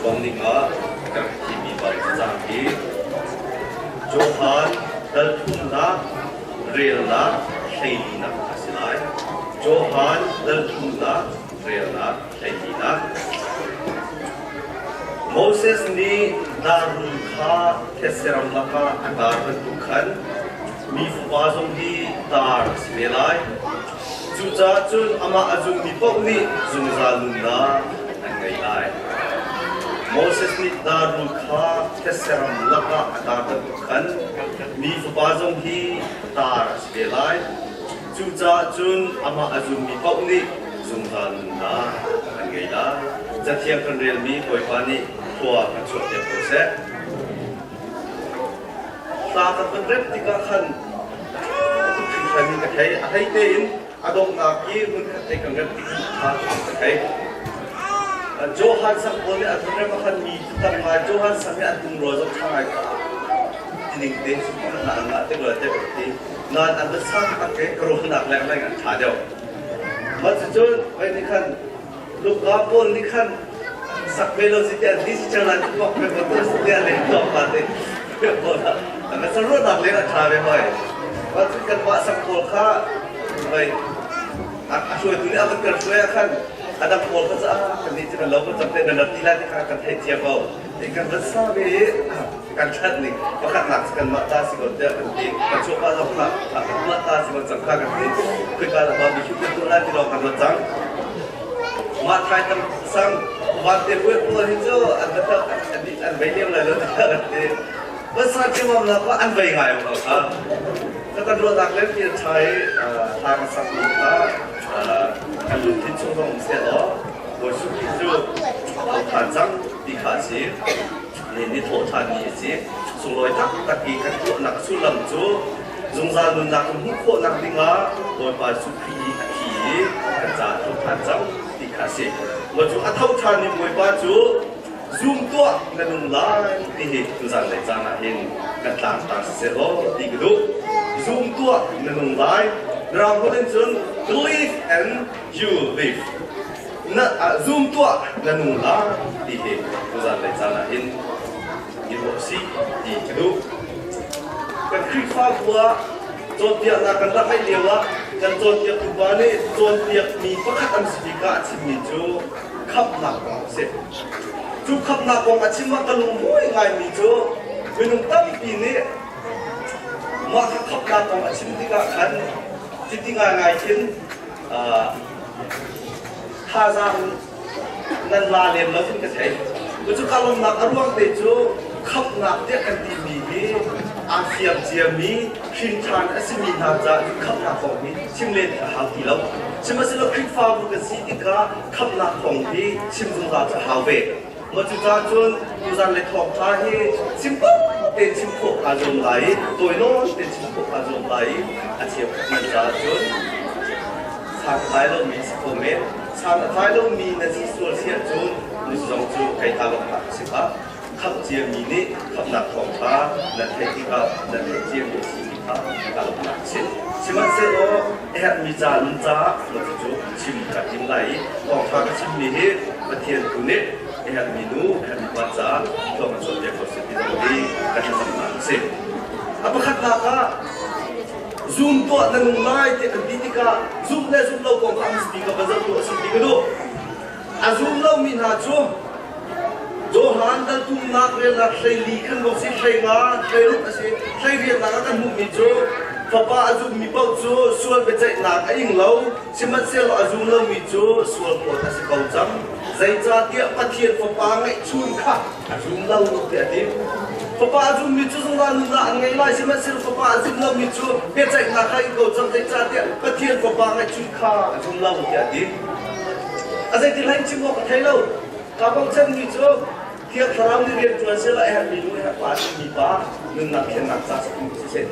bong ni nga kan kimi ba jang ki Johan dal thum na real na shaili na asilai Johan dal thum na real na shaili na Moses ni darul kha keseram laka atar tukhan mi fazong di dar smelai Chucha chun ama azung mi pok ni zungzalun na angai lai Moses ni darul kha keseram laka atar tukhan mi fazong hi dar smelai Chucha chun ama azung mi pok ni zungzalun na angai lai Jatiang kan real mi koi pani tua kan suat dia proses. Saat penrep tiga kan itu kami terkait ahai tein adong naki mungkin tekan kan tiga terkait. Johan sang boleh aturnya makan mi tentang Johan sampai atung rozok sangat. Ini deh semua anak tu kalau dia berarti nan ada sang pakai kerana nak lagi kan cadau. Macam ini kanลูกกอล์ฟบอลนี่ขั้นสักเวลาสิเดียดิฉันนั่งบอกไปหมดตัวสิเดียเลยต่อมาเลยเพื่อนบอลนะแต่ก็สรุปหนักเลยนะชาไปไหมว่าที่กันว่าสักบอลข้าไปช่วยตัวนี้มันเกิดช่วยขั้นอันดับบอลก็จะกันนี้จะเราก็จำเป็นระดับที่แรกที่ข้ากันให้เทียบเอาแต่กันรักษาไปกันชัดนี่ก็ขัดหนักกันมาตาสิก่อนเดียวกันดีกันช่วยว่าเราขัดมาตาสิก่อนจำข้ากันดีคือการเรามีชุดตัวแรกที่เรากันมาจังมาไทยตั้งสังวันเดียวเพื่อพูดให้เจ้าอันนั้นอันใบเดียวเลยแล้วแต่อันนี้ภาษาจีนเราก็อันใบไงของเราครับถ้าการรู้ดักเล่นที่ใช้ทางสังคมการรู้ที่ช่วงของเสียอ๋อ我是比较坦诚的开始你头谈你是从来大家看过那个出冷州中山路那个木块那个啊我把出皮กันจะทุกท่านจังที่ข้าศึกมาจูอัฐท่านนี่มวยป้าจูซูมตัวนั่นนุ่งลายที่เห็นทุกท่านเลยจ้านะเห็นกันต่างเสียโลที่กระดูซูมตัวนั่นนุ่งลายเราพูดถึงจน believe and you live นั่นซูมตัวนั่นนุ่งลายที่เห็นทุกท่านเลยจ้านะเห็นยิ่งกว่าสิที่กระดูกันคลิกฟ้าบัวจนเดียร์นักกันรักไม่เดียวละกันจนเดียร์ตัวบ้านนี่จนเดียร์มีประคับสติกาชิมีจูขับหนักของเสร็จจูขับหนักของอาชิมาตะลุงมวยไงมีจูเป็นนุ่มตั้งปีนี้มาขับหนักของอาชิมที่กาขันที่งานไงทิ้งท่าจังนันลาเลียนแล้วทิ้งกระเทยก็จูการลงหนักอารมณ์เดจูขับหนักเดียกันทีมีอาเซียนเจียมีชินชานอสิมีนาจาขับหนักของมีชิมเล่นหาที่แล้วชิมมาสิเราคลิกฟ้าบุกสีติกาขับหนักของมีชิมจุงราจะหาเวมาจุดาจนดูจานเล็กทองท้าให้ชิมปุ๊บเต็มชิมพกอาจงไหลตัวโน้ตเต็มชิมพกอาจงไหลอาเทียบมันจาจนทางท้ายเรามีสิบเมตรทางท้ายเรามีนาทีส่วนเสียจนมุสลิมจูใครตาลงหักสิครับขับเจียมีนี่ขับหนักของฟ้าและเทคนิคและเทคเจียมีสีฟ้าการลงหนักชิมันเสียโอมีจานจ้าเราจะจูชิมกับยิงไหลของฟ้าก็ชิมมีเหตุประเทียนกุนิมีนูมีปัจจาตัวมันสดเดียวกับสิ่งที่เราดีการทำงานเสร็จapa kata ka zoom to nang lai te kan ka zoom le zoom lo ko kam sti ka bazar to sti ka do a zoom lo min ha chu Johan dal tu nak re la sei li kan lo si sei nga sei ru ase sei ri la kan mu mi chu papa azum mi pau chu sual be chai na ka ing lo simat se lo azum lo mi chu sual ko ta se kau jam zai cha tia pathian papa ngai chun kha azum lo te ati papa azum mi chu zong lan na ngai lai simat se papa azum lo mi chu be chai na ka ing kau jam zai cha tia pathian papa ngai chun kha azum lo te ati azai ti lai chi mo ka thai lo ka bang chen mi chu Tiap salam ni dia tuan sila minum pasti mipa dengan nak jas sih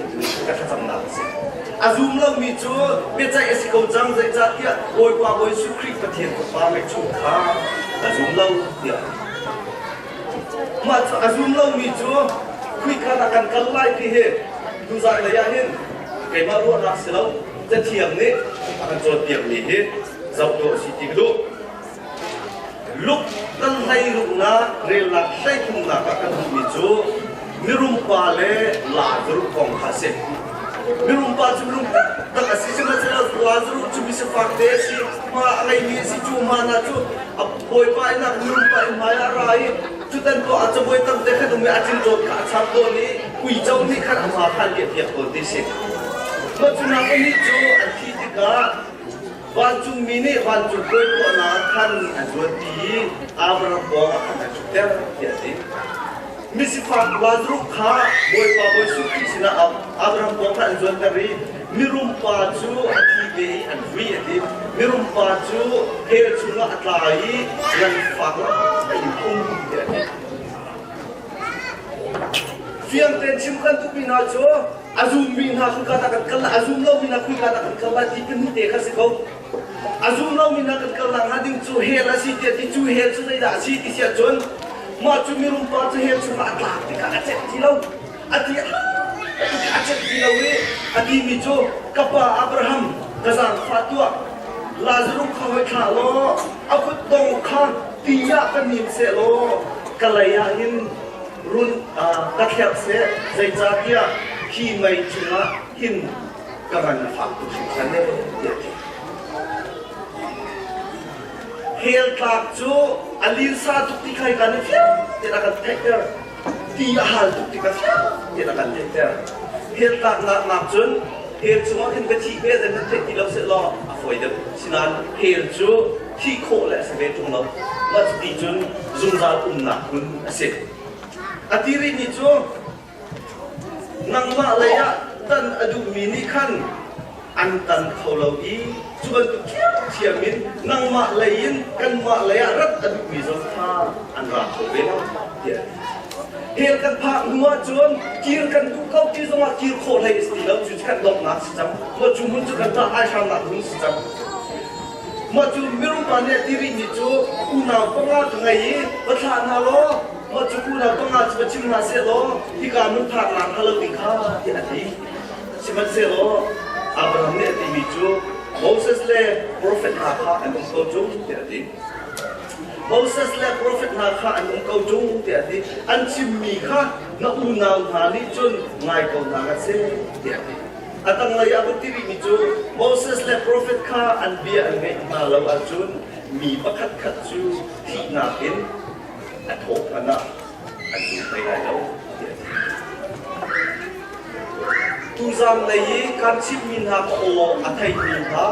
kata sama sih. Azum lo micu beca esi kau jam zai jatia boy pa boy sukri patien pa me chukha azum lo dia. Mat azum lo micu kui kata kan kalai pi he tu zai la ya hin kai ma ro rak siloจะเทียมนี่akan jod tiap ni he zau do si ti do lúc tan hay lúc na rel na sai thung na ka kan mi chu mirum pa le la zuru kong khase mirum pa chu mirum ta ka si chama chela la zuru chu mi se fakte si ma ngai ni si chu ma na chu apoi pa na mirum pa ma ya rai chu tan ko a chu boi tam de kha dum a chin jot ka chap do ni kui chau ni khan ma khan ye pia ko ti se ma chu na ko ni chu a thi ti kaวันจุมีนี่วันจุด้วยตัวนาท่านอันตัวดีอาบราบอกอันจุดเดียวเดียวนี้มิสิฟังวันรุกขาบอยป่าบอยสุขีสินะอาบราบอกอันจุดเดียวนี้มิรุมป่าจูอันที่เบยอันวีอันนี้มิรุมป่าจูเฮจูนะอัตลายยันฟังไอ้พุ่งเดียวนี้เฟียงเต็นชิมกันทุกปีน่าจูอาซูมินหาคุยกันกันกันละอาซูมเรามินหาคุยกันกันละที่เป็นที่เด็กสิเขาอาซูมเรามินหากันกันละหาดิ้งจูเฮลสิเดียที่จูเฮลจูได้ด่าสิที่เสียจนมาจูมีรุมปาจูเฮลจูมาตาที่กันอาเจ็ดที่เราอาทิอาเจ็ดที่เราเว้อาทิมีจูกับป้าอับราฮัมกษัตริย์ฟาตัวลาซารุเขาไว้ข่าวล้อเอาคุดตรงข้างตียากันนิมเสโลกัลยาหินรุ่นตะเคียบเสใจจ่าเกียที่ไม่ชนะหินกำลังฝักตัวสิ่งนั้นเนี่ยเฮลคลาจูอลินซาทุกที่ใครกันเนี่ยเดี๋ยวกันเทคเตอร์ที่อาหารทุกที่กันเดี๋ยวกันเทคเตอร์เฮลคลาหนักจนเฮลจูว่าขึ้นกระชีเบ้แต่นั่นเทคที่เราเสร็จแล้วฝอยเดิมฉะนั้นเฮลจูที่โคและสเปรย์ตรงเราว่าจะตีจนจุนจาหนักคุณเสร็จอาทิตย์นี้จูนังมาเลยอะตันอดูมินิคันอันตันเขาเราอีจุบันตุเขียวเชียมินนังมาเลยยินกันมาเลยอะรัดอดูมิจงท่าอันรักเขาเป็นเดียเฮลกันพาหัวจวนกีรกันตุเขาที่สมากีรโคเลยสติแล้วจุดกันดอกนักสิจังมาจุมุนจุกันตาไอชามนักหุ่นสิจังมาจุมิรุปานเนี่ยทีรีนิจูอุณาปังอาตไงประธานฮาโลมาจุกุนาปังอาจะชิมมาเสโลที่การนุ่งผ้าหนังฮาโลวิคาที่อันนี้ชิมันเสโลอับราฮัมเนี่ยที่มีจูโมเสสเล่โปรเฟตนาคาอันองค์เกาจุงที่อันนี้โมเสสเล่โปรเฟตนาคาอันองค์เกาจุงที่อันนี้อันชิมมีข้าณอุณาหานิจุนไงเกานาเสที่อันนี้อันตั้งเลยอาบุตรีมีจูโมเสสเล่โปรเฟตข้าอันเบียอันเมมาลาวจุนมีประคัดขัดจูที่นาเห็นอันโถอันน่ะอันอยู่ไม่ได้แล้วตุจามในการชิมมินหาโออันไทยมินหา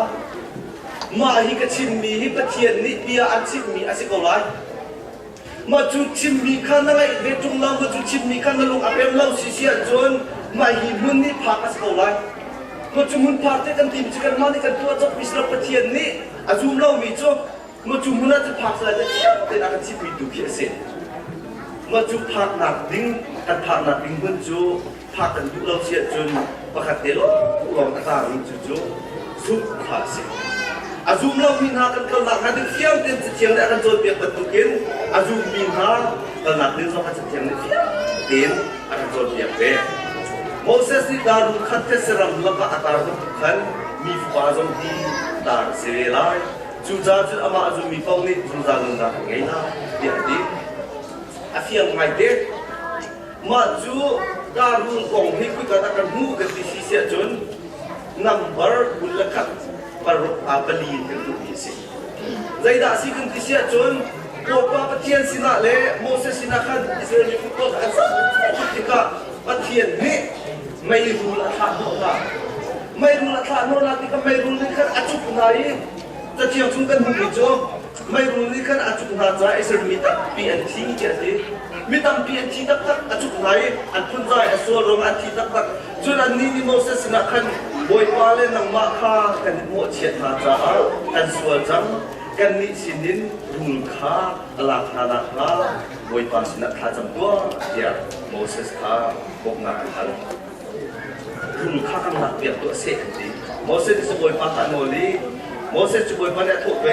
มาฮิกชิมมีฮิปเทียนนิเปียอันชิมมีอาศัยก็ไรมาจุดชิมมีขันอะไรเวทุงเรามาจุดชิมมีขันนั่งลงอาเป็นเราสิเสียจนมาฮิมุนนี่พักอาศัยก็ไรมาจุมุนพักแต่กันทีมจะกันมาในกันตัวจับมิสระปเทียนนี่อาจุมเรามีจบมาจุมุนน่าจะพักสลายจะเที่ยวแต่นักชิมมีดูเพียเสร็จมาจุพักหนักดิ้งกันพักหนักดิ้งบนจูพักกันดูเราเสียจนประคัตเตโลลองต่างๆจูสุดขาเสียอาจุมเรามีนากันกันหนักกันดึงเที่ยวเดินจะเที่ยวได้กันจนเปียกประตูกินอาจุมมีนากันหนักดึงสองกันจะเที่ยวได้เที่ยวเดินกันจนเปียกเบ้โมเสสนี่ดารุขัดเทสรัมลักอัตารกันทุกขันมีฟาจงที่ดาร์เสรีไลจูจ้าจุดอามาอาจุมมีเป้านี่จูจ้าลงดาไงนะเดี๋ยวดิอาเฟียงไงเด็กมาจูการุณกองให้คุยกันกันหูกันที่เสียจนนับเบอร์บุลคัดปรบอาบลีนกันทุกทีสิใจด่าสิกันที่เสียจนโอปาปะเทียนสินะเล่โมเสสสินะขันอิสราเอลฟุตบอลกันสักที่กะปะเทียนนี่ไม่รู้ละท่านโน่นไม่รู้ละท่านโน่นที่ก็ไม่รู้นี่ขันอาจุกไหนจะเที่ยวชุนกันหุ่นจบไม่รู้นี่ขันอาจุกหาใจอิสราเอลมีตั้งปีอันที่เกิดดิมีตั้งปีอันที่ตักอาจุกไหนอันพุ่นใจอันส่วนรวมอันที่ตักจนอันนี้โมเสสสินะขันบอยปาเลนังมาคากันหมดเฉียดหาจ้ากันส่วนจังกันนิสินินรุนคาหลักนานาคาบอยปาสินะคาจังตัวเดียโมเสสคาบกนาคันรุนคากันหลักเปียกตัวเสกดีโมเสสจะบอยปาตานโนลีโมเสสจะบอยปาเนี่ยถูกไป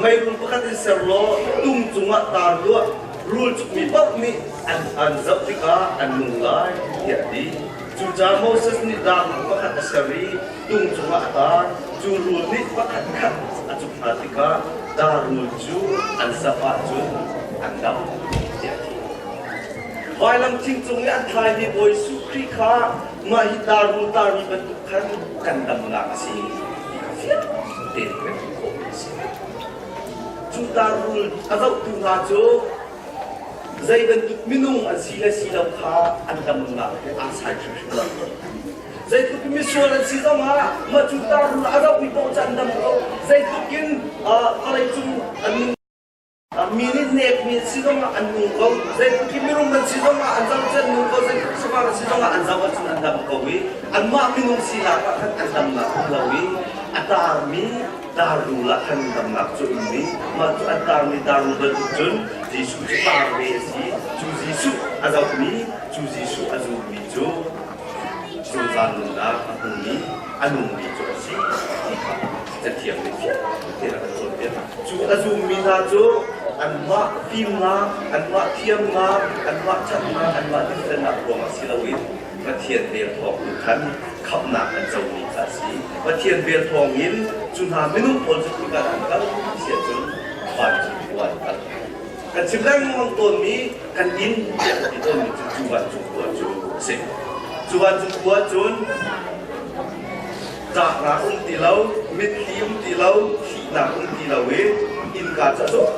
ไม่รุนประกันที่เซโลตุ้งจุงะตาตัวรูจุกมีปั๊บนี่อันจับติกาอันนุ่งลายเดียดีจูจาโมเสสนี่ดังประคัตเสรีตุ้งจุงะตาจูรูนี่ประคัตขัดอาจุกอาติกา darul ju an sapa ju an dam tiati vai lam thing chung ni an thai ni boi su kri kha ma hi darul tar mi ban khan kan dam na si fiat ten kan ko si chu darul azau tu na jo zai ban tu minung an sila sila kha an dam na a sai chu zai tu mi sual an sila ma chu darul azau pi po chan dam ko zai tu kin alai chu an minit nek mi sila ma an nu ko zai tu ki minung man sila ma an zau chan nu ko zai tu sama sila ma an zau chan an dam ko wi an ma minung sila ka khan an dam na ko wi atar mi darul la khan dam na chu mi ma chu atar mi darul ba chun Jisu tar mi si chu Jisu azau mi chu Jisu azu mi chu chu zan na anu mi chu siจะเทียมไปเทียมเทียมกันส่วนเดียวจูอาจูมีนาจูอันว่าฟิล์มนาอันว่าเทียมนาอันว่าชัดนาอันว่าที่เป็นนักรวมศิลวิทย์มาเทียนเบียร์ทองทุกท่านขับหนักกันเจ้ามีกาสีมาเทียนเบียร์ทองยินจุนหาไม่นุ่งผลสุขการกันเสียจนฝันจุดวันกันชิมแรงมองตัวนี้กันยินเดียร์ที่ต้นจุวันจุกัวจุเสกจุวันจุกัวจุนจากนาตีเหลามิดทีมตีเหลาขีนาตีเหลาเวอินกาจะจบ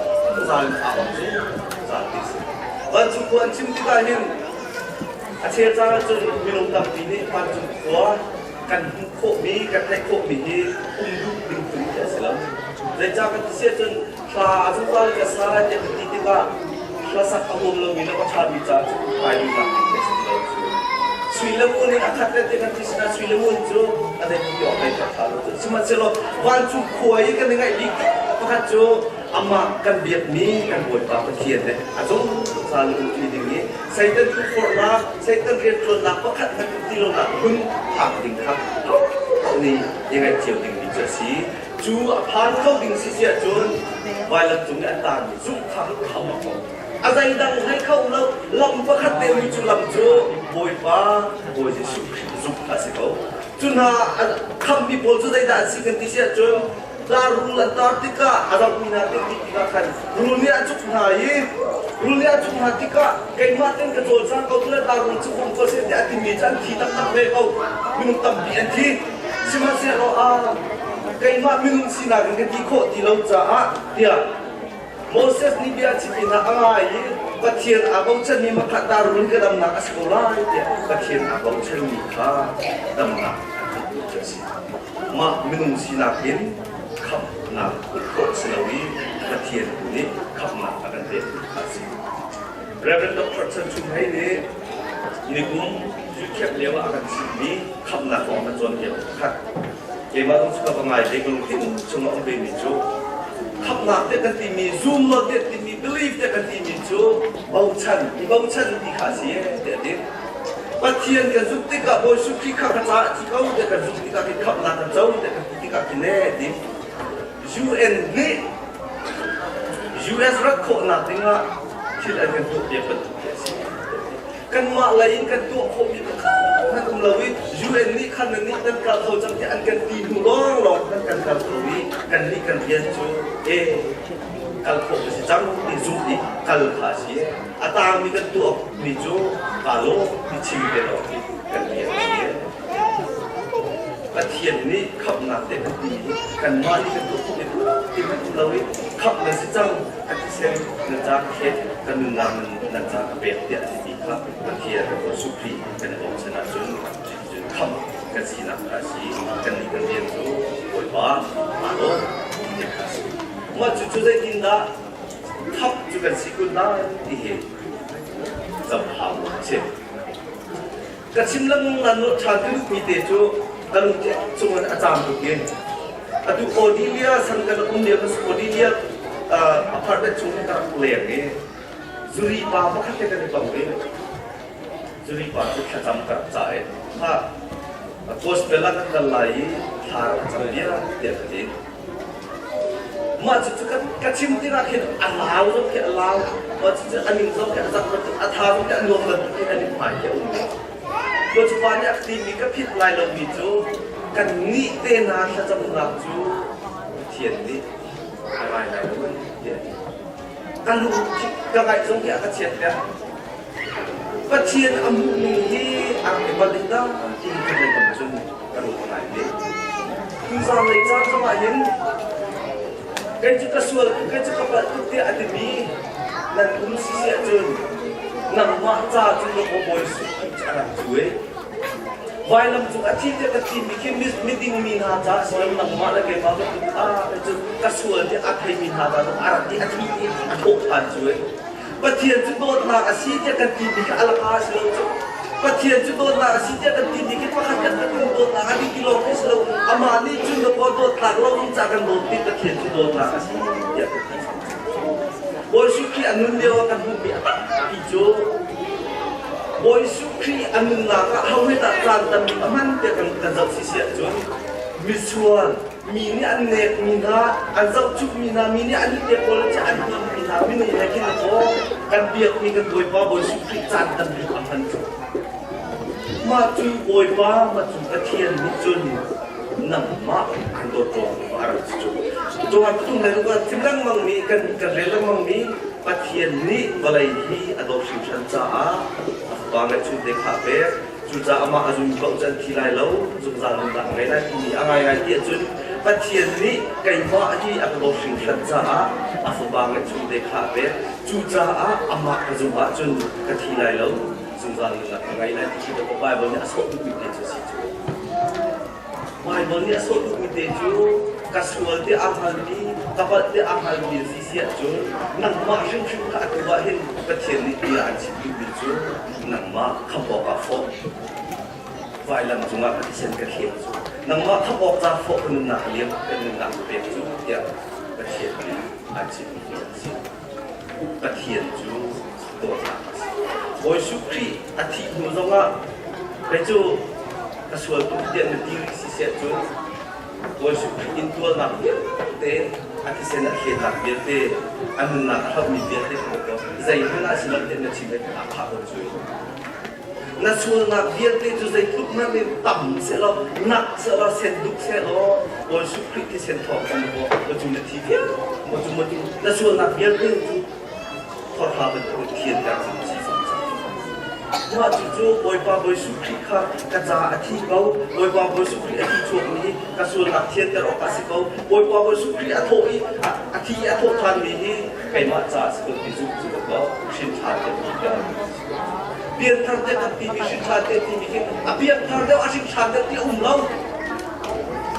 จานอาบจุจานดิสวันจุกวันชิมที่ได้ยินอาเชียจ้าจนมีลมตับปีนี้วันจุกวัวกันโคมีกันให้โคมีดุดึงดึงจะเสร็จแล้วเลยจ้ากันเสียจนคลาจุกวันจะสลายจะติดติดว่าคลาสักอารมณ์เรามีแล้วก็ชาบิจ้าจุกไปดีกันที่เสร็จแล้วสุยละมุนนี่อาคัดเด็กกันที่สนาสุยละมุนจูอะไรที่ยอมไปกับเขาเลยสมัยเชลวันจุกขวายกันยังไงดีประคัดจูอามากันเบียดนี้กันบวชปาประเทียนเลยอาจงสารลุที่อย่างนี้ใส่ตันทุกคนละใส่ตันเรียนคนละประคัดกันที่เราหนักพึ่งหักดิ่งครับนี่ยังไงเจียวดิ่งดีเจสีจูพานเข้าดิ่งเสียจนวันละจุงอันตานจุกทำเขามาก่อนอะไรดังให้เข้าแล้วลำประคัดเดียวจุลำจูบวยฟ้าบวยจะสุกอาศัยเขาจุนหาคำมีโพลจุดใดด่านสิ่งกันที่เสียจนลารูลันตาติกาอาราบินาติกาขันรูเนียจุกหายรูเนียจุกหาติกาเก่งมากเต้นกระโจนสร้างเขาตัวลารูจุกของเขาเสียแต่ที่มีจันทีตั้งตั้งเว้เขามีนุ่งตั้งบีอันทีสิมาเสียเราเก่งมากมีนุ่งสีนากันที่โคที่เราจะเดียโมเสสนี่เบียชิตินาอะไรปะเทียนอาบงชันนี่มาขัดดารุนก็ดำหนักสกุลายเดียปะเทียนอาบงชันนี่ข้าดำหนักจะสิมามีนุ่งสีนาเห็นขับหนักโคสลาวีปะเทียนนี่ขับหนักกันเดียอาสิเรื่องดร.ชันชุนให้เนี่ยนี่กุ้งยุคแคบเลี้ยวอาการสิ่งนี้ขับหนักของมันจนเดียวขัดเกี่ยวกับต้องสุขภาพไงเด็กลงที่ชงเอาไปมีโจขับหนักเด็กกันที่มีซูมเด็กที่มี belief เด็กกันที่มีโจเบาชันที่ขาเสียเด็กเด็กปะเทียนกันสุดที่กับโบสุขีข้าข้าที่เขาเด็กกันสุดที่กับที่ขับหนักกันเจ้าเด็กกันที่กับที่แน่ดิ UN นี่ US รักโคหนักจริงอ่ะที่อะไรกันตัวเดียวกันกันมาอะไรกันตัวโควิดนั่นอุ้มเราวิ UN นี่ขั้นนี้นั่นการเขาจำที่อันกันตีหูร้องหลอกนั่นกันการเขาวิกันนี่กันเรียนจูกัลโควิดจังนี่จูนี่กัลขาชีอาตามีกันตัวมีจูกาโลมีชีวิตเรากันเรียนกระเทียนนี่ขับหนักเด็กดีกันมานี่กันตัวโควิดที่มันอุ้มเราวิขับนั่นสิจังกันที่เซนนั่นจากเหตุกันนึงงานนั่นจากเบียดเดียดที่ครับกระเทียนกับสุขีเป็นองค์ชนะจุนคำกันสีนักอาชีกันนี่กันเรียนรู้โดยว่ามาโลเด็กอาชีมาจุดได้ยินได้ทับจุกันสิกุลได้ที่เห็นสภาพเช่นกระชิมลังนันโนชาติมีเตจูกันเจ้าจงอาจารย์ทุกอย่างอะดูโอดิเลียสังกัดอุ้มเดียวกับโอดิเลียอพาร์ตเมนต์จงกันเลี้ยงเองจุรีปาพวกเขาเรียกกันในบางเรื่องจุรีปาที่เขาจำกัดใจถ้าโพสต์เวลากันไหลทางจำเดียเดียกันเองมาจุดกันชิมที่นักเห็นอันลาวต้องแค่อันลาวมาจุดอันนี้ต้องแค่จับมันอันทาต้องแค่อันรวมกันที่อันนี้หมายแค่อุ้มปัจจุบันเนี่ยทีมีก็ผิดลายเรามีจูกันนี่เตนาถ้าจำหนักจูเทียนนี่ อะไรนู้นเนี่ยกันรู้กันไงตรงที่อาเชียนเนี่ยก็เชียนอมุนีที่อังกฤษบริษัทที่ทำในกำจุนกันรู้อะไรเนี่ยคือสามในจ้าสมัยนี้กันจะกระทรวงกันจะกระเป๋าทุกที่อาจจะมีนั่นคุ้มเสียจนนั่งมาจ้าจนเราโบยสุดจะอะไรช่วยไว้ลำจุกอาทิตย์จะกระถิ่นมีแค่มิดิ้งมีนาจ้าส่วนนั่งมาแล้วแกมาก็คือจะกระทรวงที่อาทิตย์มีนาจ้าต้องอาทิตย์อาทิตย์ที่ทุกผ่านช่วยปะเทียนจะโดนมาอาทิตย์จะกระถิ่นมีแค่อัลคาสโลจุปะเทียนจะโดนมาอาทิตย์จะกระถิ่นมีแค่พักกันจะโดนมาอาทิตย์กิโลเมตรโลอามานี่จุดเราพอโดนหลักเราต้องจากกันโดนติดปะเทียนจะโดนมาอาทิตย์จะกระถิ่นโอ้ยสุขีอันนู้นเดียวกันบุบีอีโจโอ้ยสุขีอันนู้นละก็เขาไม่ตัดจานแต่มีมันเดียวกันกันจะเสียจนมิชวนมีนี่อันเนกมีนะอันเจ้าชุกมีนะมีนี่อันนี้เดียวกันจะอันนี้มีนะมีนี่อะไรกินแล้วก็กันเบียดมีกันโดยว่าโอ้ยสุขีจานแต่มีมันมาจุยโอยบ้ามาจุยกระเทียนมิจุนนำมาอันโดดโดดอะไรจุดจงอันตุ้งเลยก็ทิ้งลังมังมีกันเรื่องลังมังมีปะเทียนนี้อะไรที่อดอชิมชันจ้าบางไงจุดเด็กขาเป้จุดจ้าอามาจุนเขาจะทีไรแล้วจุดจ้าลงดังไงได้ที่อะไรไงที่จุดปะเทียนนี้ไก่ว่าที่อดอชิมชันจ้าบางไงจุดเด็กขาเป้จุดจ้าอามาจุนจุนกันทีไรแล้วจุดจ้าลงดังไงได้ที่เราไปบนนี้สุดมีเด็กจะสิจุดWahai bani asal tu mesti tu kasual dia amal ni, kapal dia amal ni sisiat tu, nang mak sing kat bahin kecil ni dia ancik tu tu, nang mak kapal kapal, wahai lam cuma kecil kecil tu, nang mak kapal kapal pun nak lihat pun nak lihat tu dia kecil ni ancik tu ancik, kecil tu tu tak. Wahai syukri hati muzonga, lepas kasual tu dia mesti sisiat tu, wah syukur intual nak dia, te, hati saya nak hiat nak dia te, anu nak hab ni dia te kalau, saya nak silat dia nak cimet apa pun tu. Nasual nak dia te tu saya tu nak ni tam selo, nak selo senduk selo, wah syukur kita sentok kan, wah cuma TV, wah cuma tu, nasual nak dia te tu, korban betul hiat kan sih. Mak cucu boy pa boy sukri kah kerja hati kau, boy pa boy sukri hati cuak ni, kasul latihan terokasi kau, boy pa boy sukri hati atau tuan ni, kau macam seperti cucu kau, cinta dia. Biar terjadi hati cinta dia, biar terjadi asyik cinta dia umlau.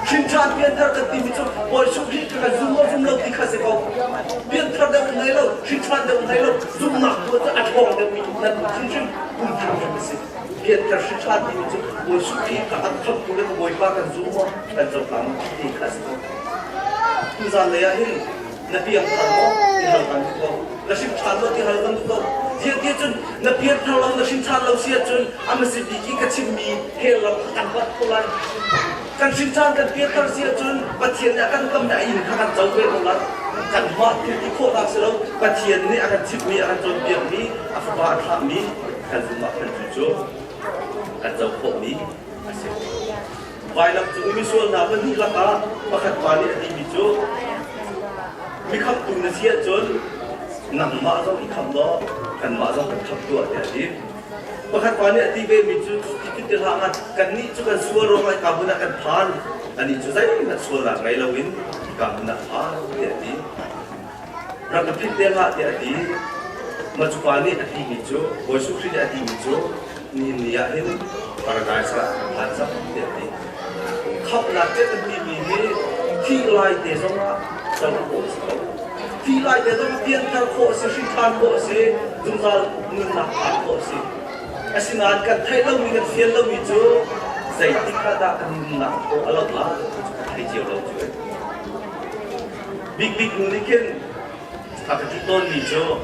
Cinta biar terjadi macam boy sukri kerana zoom dikasih kau, biar terjadi umai lo, cinta dia umai lo, zoom nak buat atau dia minat cincin. Biar tersihat di itu, boleh suki kat atas boleh boleh pakai semua dan terutama di kasih. Tujuan lehahin, nabi yang terlalu dihalkan itu, nasib terlalu dihalkan itu. Dia cun nabi yang terlalu nasib terlalu sia cun, amat sedikit kecil mi helam tanpa pulang. Kan cinta dan biar tersia cun, patiennya akan kembali akan jauh berulang. Kan mati di kota selalu, patien ini akan cipmi akan jauh biar mi, apa bahan kami. Kan semua kan jujur, kan jauh ni asyik. Baiklah, jumlah misal nama ni laka, pakat balik di bijou, mikap tu nasihat jun, nama tu mikap lo, kan macam mikap tu ada di. Pakat balik di bijou, kita terhangat, kan ni juga suara orang kamu nak kan pan, ani juga saya nak suara ngai lawin, kamu nak pan jadi. Rakyat kita lah jadi. Macupani adi mijo, boysukri adi mijo, ni niahin para kaisa hansa jadi. Kap nakte adi mihe, tilai desonga sama bos. Tilai desonga piantar bos, shitan bos, jumzal nunak bos. Asinan kan thailau mingat fialau mijo, zaiti kada nunak ko alat lah, hijau lau juga. Big munikin, apa titon mijo.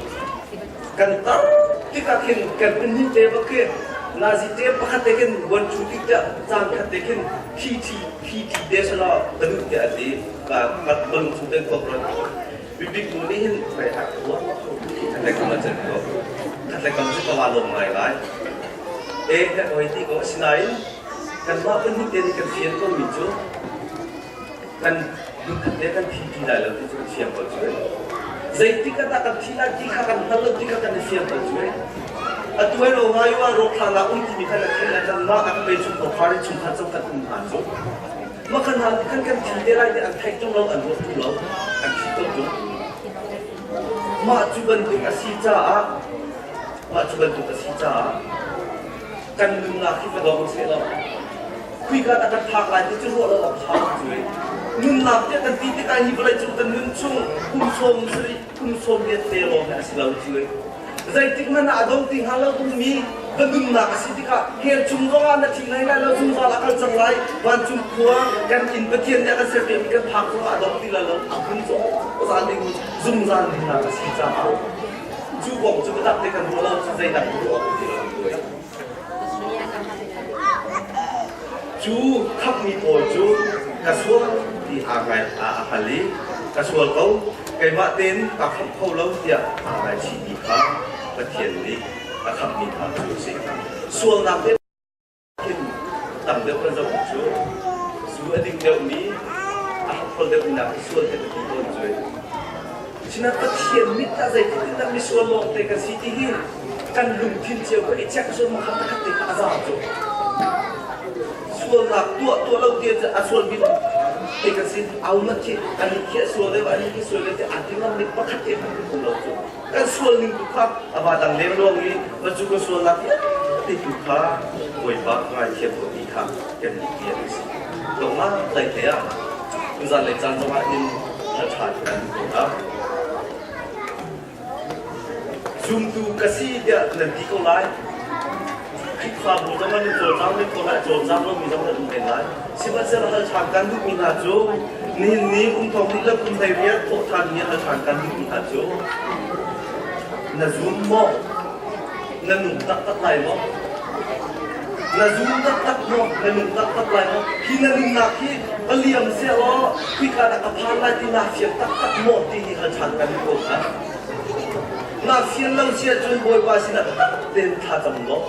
Kantar kita kan ini tebak ke nazi tebak katakan buat cuti tak jangan katakan kiti desala bentuk dia di kat bentuk sudah korban bibik munihin saya aku katakan macam itu katakan macam kawalong lain kan itu kau sinain kan apa ni dia kan fian kau mijo kan 눈 그때 간 비비달라 좀 시험 거주에 제이티가 딱 티라티가 간 달러티가 간 시험 거주에 아 두에로 마이와 로카나 운티미 간 킬라간 나 앞에 좀더 파리 좀 한쪽 같은 안죠 마kan hal kan kan tirai de an thai trong lo an wo tu lo an chi to tu ma chu ban tu ka si cha a ma chu ban tu ka si cha kan lung la khi fa do se lo kui ka ta thak lai ti chu lo lo phak chu nun la te kan ti ti ka hi bolai chu kan nun chung kum som ye te lo na si lo chu zai tik na adong ting halo tu mi Bandung nak sitika hel cunggongan na tinai na lo cunggal akal janglai wan cungkua kan in petian ya kan serti kan phak so adok ti la lo akun so osan ding zum zan ding na sita chu bong chu tak te kan ro lo chu zai tak ro ti lo chu khap mi po chu ka sual ti a ngai a hali ka sual ko kai ma ten ka khap kho lo tia a ngai chi ti kha petian ni khắp mi thang chú sĩ xuồng nằm thế kinh tầm được con dòng chú chú ở đỉnh đầu mi không được nằm xuồng thế được con rồi chỉ là phát hiện mít ta dậy thì ta mi xuồng lộng tới cái gì thì hin căn lùng thiên chiều có ít chắc xuồng mà không ta khắc tới ta giả rồi xuồng là tua lâu tiên xuồng mít thì cái gì áo mất chứ anh kia xuồng đấy và anh kia xuồng đấy thì anh tiếng năm mít bắt khắc tới không lâu rồi kan sual ning tukha abadang lem long ni baju ko sual la ti tukha oi ba ngai thiam ko ti kha ken ni ti ni si to ma tai the ya tu za le chan ma in tha tha kan ko da zoom tu kasi dia nan ti ko lai khi kha bu da man to jam ni ko lai to jam lo mi jam da dum lai si ba se la tha kan du mi na jo ni thong ni la kum dai ria to than ni la tha kan du mi na jo na zoom mo na nung tak lai mo na zoom tak mo na nung tak lai mo khi na ning na khi aliam se lo khi ka na ka phan lai ti na fiam tak mo ti hi ha chan kan ko ha na fiam lo sia chun boy ba sin na ten tha jam lo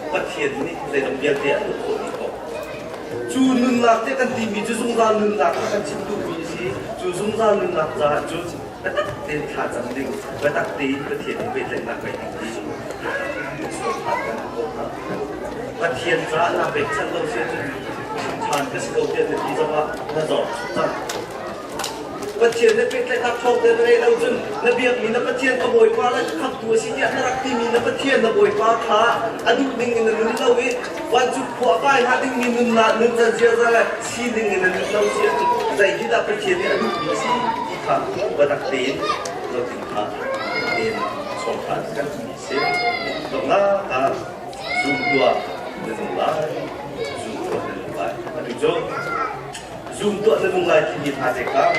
pa thien ni le dong bia te lu ko ni ko chu nun na te kan ti mi chu sung za nun na kan chim tu mi si chu sung za nun na za chu tên thả dần đình và đặc tí và thiền về lại là cái hành vi và thiền ra là về chân lâu xuyên thàn cái sự đầu tiên là đi ra là rõ ràng và thiền nó về lại là không tới đây đâu chứ nó việc mình nó bắt thiền có bồi qua là khắp tuổi sinh nhật nó đặc tí mình nó bắt thiền nó bồi qua khá anh đúc đình nó đứng lâu ấy và chụp quả vai hai đình mình nó ra ra là xin đình nó lâu xuyên dạy khi ta bắt thiền thì anh đúc mình xin và đặc biệt là tình cảm đến sống phản các mỹ sĩ đồng là ta dùng tua để dùng lại anh cho dùng tua để dùng lại thì mình phải cả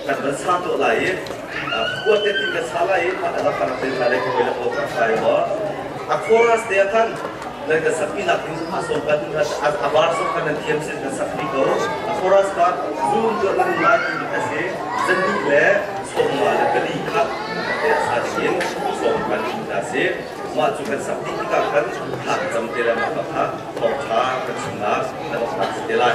các bạn sao tua lại qua tết thì cái sao lại mà là phần tiền lại cái về là ô tô phải đó chorus dia kan dari kesapi nak masukkan abar masukkan dan tiap sen kesapi ko chorus ka zoom tu nak lagi dikasih sendiri semua ada kelihat ya sahaja semua dikasih masukkan sapi kita kan hak jam tidak maka tocha kesenang dan hak setelah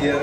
Hier,